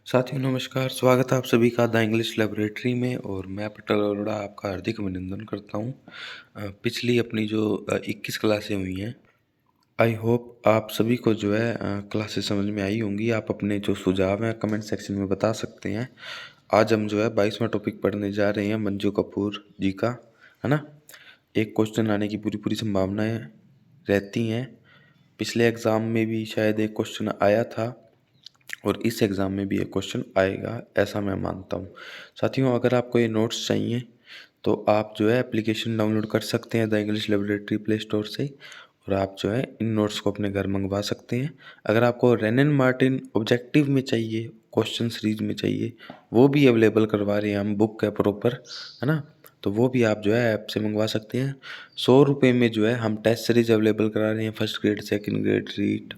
साथियों नमस्कार, स्वागत है आप सभी का द इंग्लिश लैबोरेटरी में और मैं पटल अरोड़ा आपका हार्दिक अभिनंदन करता हूँ। पिछली अपनी जो 21 क्लासें हुई हैं, आई होप आप सभी को जो है क्लासेस समझ में आई होंगी। आप अपने जो सुझाव हैं कमेंट सेक्शन में बता सकते हैं। आज हम जो है 22वां टॉपिक पढ़ने जा रहे हैं मंजू कपूर जी का, है ना। एक क्वेश्चन आने की पूरी पूरी संभावनाएं रहती हैं। पिछले एग्ज़ाम में भी शायद एक क्वेश्चन आया था और इस एग्ज़ाम में भी एक क्वेश्चन आएगा, ऐसा मैं मानता हूँ। साथियों, अगर आपको ये नोट्स चाहिए तो आप जो है एप्लीकेशन डाउनलोड कर सकते हैं the English laboratory play store से और आप जो है इन नोट्स को अपने घर मंगवा सकते हैं। अगर आपको रेनन मार्टिन ऑब्जेक्टिव में चाहिए, क्वेश्चन सीरीज में चाहिए, वो भी अवेलेबल करवा रहे हैं हम, बुक है प्रॉपर, है ना। तो वो भी आप जो है ऐप से मंगवा सकते हैं। 100 रुपये में जो है हम टेस्ट सीरीज अवेलेबल करा रहे हैं, first grade second grade REET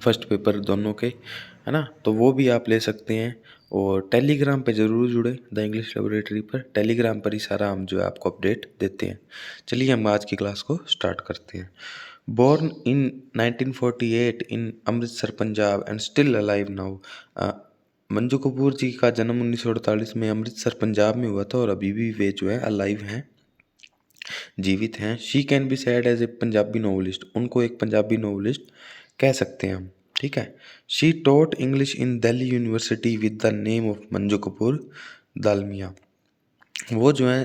first paper दोनों के, है ना। तो वो भी आप ले सकते हैं और टेलीग्राम पे ज़रूर जुड़े द इंग्लिश लैबोरेटरी पर। टेलीग्राम पर ही सारा हम जो है आपको अपडेट देते हैं। चलिए हम आज की क्लास को स्टार्ट करते हैं। Born in 1948 in Amritsar Punjab and still alive now. Manju Kapoor ji का जन्म 1948 में अमृतसर पंजाब में हुआ था और अभी भी वे जो है अलाइव हैं, जीवित हैं। She can be said as a Punjabi novelist, उनको एक पंजाबी नोवेलिस्ट कह सकते हैं हम, ठीक है। She taught English in Delhi University with the name of Manju Kapoor Dalmia. वो जो है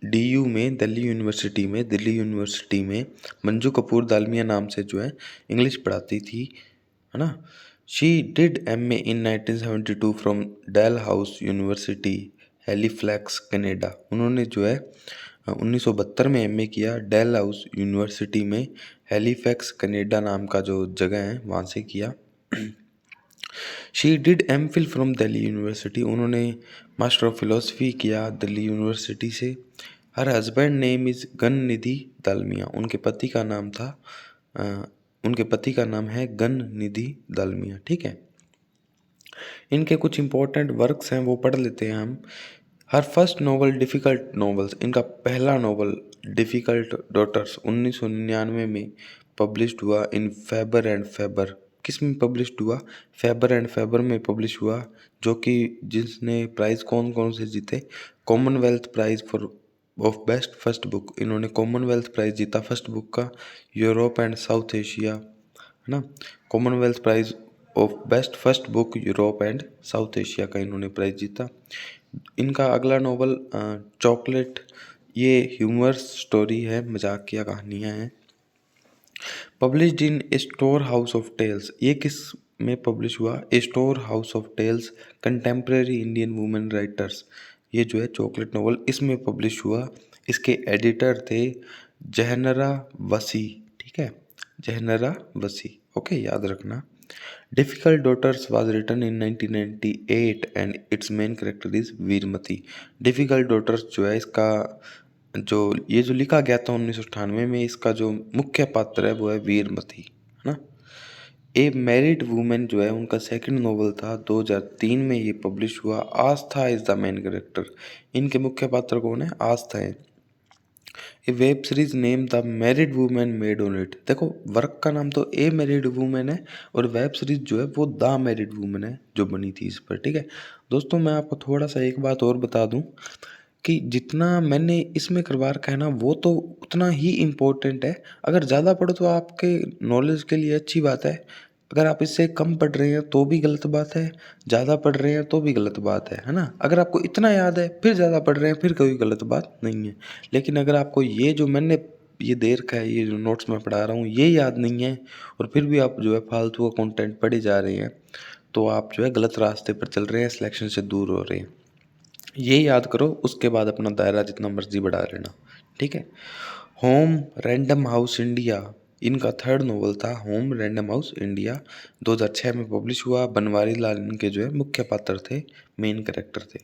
DU में, दिल्ली यूनिवर्सिटी में मंजू कपूर दालमिया नाम से जो है इंग्लिश पढ़ाती थी, है ना। She did MA in 1972 from Dalhousie university Halifax Canada. उन्होंने जो है 1972 में MA किया डेल हाउस यूनिवर्सिटी में, हैलीफैक्स कनाडा नाम का जो जगह है वहाँ से किया। She did MPhil from Delhi university, उन्होंने मास्टर ऑफ फिलोसफी किया दिल्ली यूनिवर्सिटी से। Her husband name is Gun Nidhi Dalmia, उनके पति का नाम है गन निधि दालमिया, ठीक है। इनके कुछ इंपॉर्टेंट वर्क्स हैं वो पढ़ लेते हैं हम। हर फर्स्ट नॉवल डिफ़िकल्ट नॉवेल्स, इनका पहला नॉवल डिफ़िकल्ट डॉटर्स 1999 में पब्लिश्ड हुआ इन फैबर एंड फैबर। किस में पब्लिश्ड हुआ? फैबर एंड फैबर में पब्लिश हुआ, जो कि जिसने प्राइज़ कौन कौन से जीते? Commonwealth prize for of best first book, इन्होंने कॉमनवेल्थ प्राइज़ जीता फर्स्ट बुक का। यूरोप एंड साउथ एशिया, है ना। Commonwealth prize of best first book Europe and South Asia का इन्होंने प्राइज़ जीता। इनका अगला नॉवल चॉकलेट, ये ह्यूमरस स्टोरी है, मजाकिया कहानियाँ हैं। Published in a store house of tales, ये किस में पब्लिश हुआ? A store house of tales contemporary Indian women writers, ये जो है चॉकलेट नॉवल इसमें पब्लिश हुआ। इसके एडिटर थे जहनरा वसी, ठीक है, जहनरा वसी, ओके, याद रखना। Difficult Daughters was written in 1998 and its main character is Virmati. Difficult Daughters जो है इसका जो ये जो लिखा गया था 1998 में, इसका जो मुख्य पात्र है वो है वीरमती, है ना। ए मैरिड वुमेन जो है उनका सेकंड नॉवल था, 2003 में ये पब्लिश हुआ। Aastha is the main character, इनके मुख्य पात्र कौन है? आस्था है। A web series name the married women made on it, देखो वर्क का नाम तो ए मैरिड वुमेन है और वेब सीरीज जो है वो द मैरिड वुमेन है जो बनी थी इस पर, ठीक है। दोस्तों मैं आपको थोड़ा सा एक बात और बता दूं कि जितना मैंने इसमें करवा रखा है ना वो तो उतना ही इम्पोर्टेंट है। अगर ज़्यादा पढ़ो तो आपके नॉलेज के लिए अच्छी बात है, अगर आप इससे कम पढ़ रहे हैं तो भी गलत बात है, ज़्यादा पढ़ रहे हैं तो भी गलत बात है ना। अगर आपको इतना याद है फिर ज़्यादा पढ़ रहे हैं फिर कोई गलत बात नहीं है। लेकिन अगर आपको ये जो मैंने ये दे रखा है, ये जो नोट्स मैं पढ़ा रहा हूँ ये याद नहीं है और फिर भी आप जो है फालतू का कंटेंट पढ़े जा रहे हैं, तो आप जो है गलत रास्ते पर चल रहे हैं, सिलेक्शन से दूर हो रहे हैं। ये याद करो, उसके बाद अपना दायरा जितना मर्जी बढ़ा लेना, ठीक है। होम रैंडम हाउस इंडिया, इनका थर्ड नॉवल था होम रैंडम हाउस इंडिया, 2006 में पब्लिश हुआ। बनवारी लाल इनके जो है मुख्य पात्र थे, मेन कैरेक्टर थे।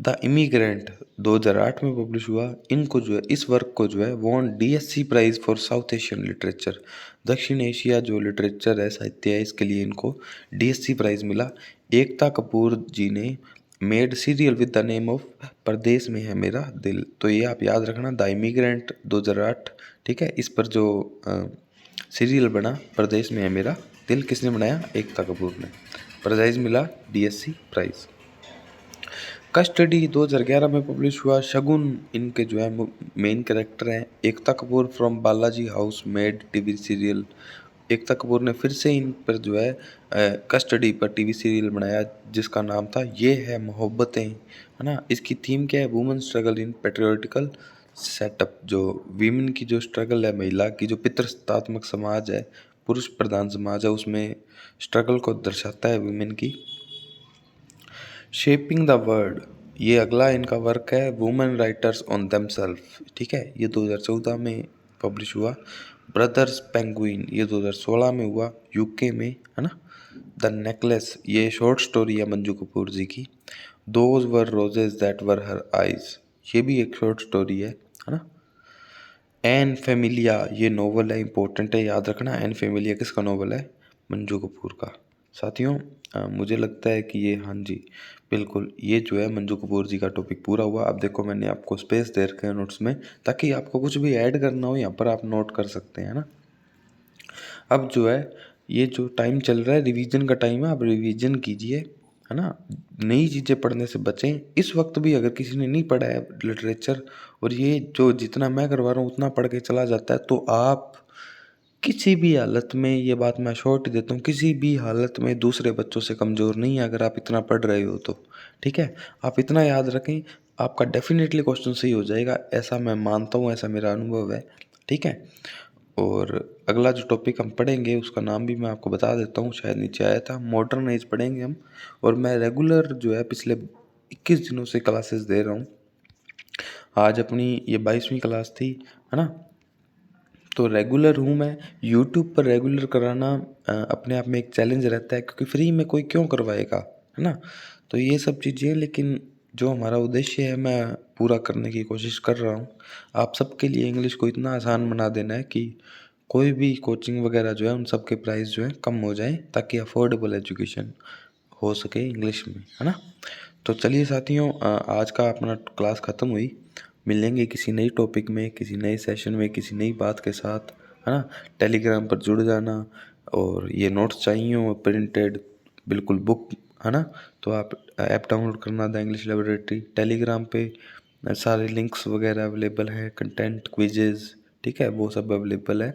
द इमिग्रेंट 2008 में पब्लिश हुआ। इनको जो है इस वर्क को जो है won DSC prize for South Asian literature, दक्षिण एशिया जो लिटरेचर है, साहित्य है, इसके लिए इनको DSC प्राइज़ मिला। एकता कपूर जी ने made serial with the name of परदेश में है मेरा दिल, तो ये आप याद रखना, द इमिग्रेंट 2008, ठीक है। इस पर जो सीरियल बना परदेश में है मेरा दिल, किसने बनाया? एकता कपूर ने। प्राइज मिला DSC प्राइज। कस्टडी 2011 में पब्लिश हुआ। शगुन इनके जो है मेन कैरेक्टर हैं। Ekta Kapoor from Balaji house made TV serial. Ekta Kapoor ने फिर से इन पर जो है कस्टडी पर टीवी सीरियल बनाया जिसका नाम था ये है मोहब्बतें, है ना। इसकी थीम क्या है? Women struggle in patriotic setup. जो वीमेन की जो स्ट्रगल है, महिला की जो पितृसत्तात्मक समाज है, पुरुष प्रधान समाज है, उसमें स्ट्रगल को दर्शाता है वीमेन की। शेपिंग द वर्ल्ड, ये अगला इनका वर्क है। वुमेन राइटर्स ऑन देमसेल्फ, ठीक है, ये 2014 में पब्लिश हुआ। ब्रदर्स पेंगुइन, ये 2016 में हुआ यूके में, है ना। द नेकलेस, ये शॉर्ट स्टोरी है मंजू कपूर जी की। Those were roses that were her eyes, ये भी एक शॉर्ट स्टोरी है ना। एन फेमिलिया, ये नोवेल है, इंपॉर्टेंट है, याद रखना। एन फेमिलिया किसका नोवेल है? मंजू कपूर का। साथियों मुझे लगता है कि ये, हाँ जी बिल्कुल, ये जो है मंजू कपूर जी का टॉपिक पूरा हुआ। अब देखो मैंने आपको स्पेस दे रखे हैं नोट्स में, ताकि आपको कुछ भी ऐड करना हो यहाँ पर आप नोट कर सकते हैं ना। अब जो है ये जो टाइम चल रहा है रिवीजन का टाइम है, आप रिवीजन कीजिए, है ना। नई चीज़ें पढ़ने से बचें। इस वक्त भी अगर किसी ने नहीं पढ़ा है लिटरेचर, और ये जो जितना मैं करवा रहा हूँ उतना पढ़ के चला जाता है, तो आप किसी भी हालत में, ये बात मैं शॉर्ट देता हूँ, किसी भी हालत में दूसरे बच्चों से कमज़ोर नहीं है अगर आप इतना पढ़ रहे हो तो, ठीक है। आप इतना याद रखें, आपका डेफिनेटली क्वेश्चन सही हो जाएगा, ऐसा मैं मानता हूँ, ऐसा मेरा अनुभव है, ठीक है। और अगला जो टॉपिक हम पढ़ेंगे उसका नाम भी मैं आपको बता देता हूँ, शायद नीचे आया था, मॉडर्न एज पढ़ेंगे हम। और मैं रेगुलर जो है पिछले 21 दिनों से क्लासेस दे रहा हूँ। आज अपनी ये 22वीं क्लास थी, है ना। तो रेगुलर हूँ मैं। यूट्यूब पर रेगुलर कराना अपने आप में एक चैलेंज रहता है, क्योंकि फ्री में कोई क्यों करवाएगा, है ना। तो ये सब चीज़ें, लेकिन जो हमारा उद्देश्य है मैं पूरा करने की कोशिश कर रहा हूँ। आप सबके लिए इंग्लिश को इतना आसान बना देना है कि कोई भी कोचिंग वगैरह जो है उन सब के प्राइस जो है कम हो जाए, ताकि अफोर्डेबल एजुकेशन हो सके इंग्लिश में, है ना। तो चलिए साथियों, आज का अपना क्लास ख़त्म हुई। मिलेंगे किसी नई टॉपिक में, किसी नए सेशन में, किसी नई बात के साथ, है ना। टेलीग्राम पर जुड़ जाना, और ये नोट्स चाहिए हो प्रिंटेड, बिल्कुल बुक, है ना। तो आप ऐप डाउनलोड करना द इंग्लिश लेबोरेटरी। टेलीग्राम पे सारे लिंक्स वगैरह अवेलेबल है, कंटेंट, क्विजेज़, ठीक है, वो सब अवेलेबल है।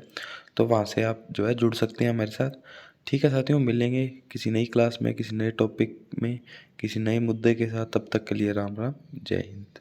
तो वहाँ से आप जो है जुड़ सकते हैं हमारे साथ। ठीक है साथियों, मिलेंगे किसी नई क्लास में, किसी नए टॉपिक में, किसी नए मुद्दे के साथ। तब तक के लिए राम राम, जय हिंद।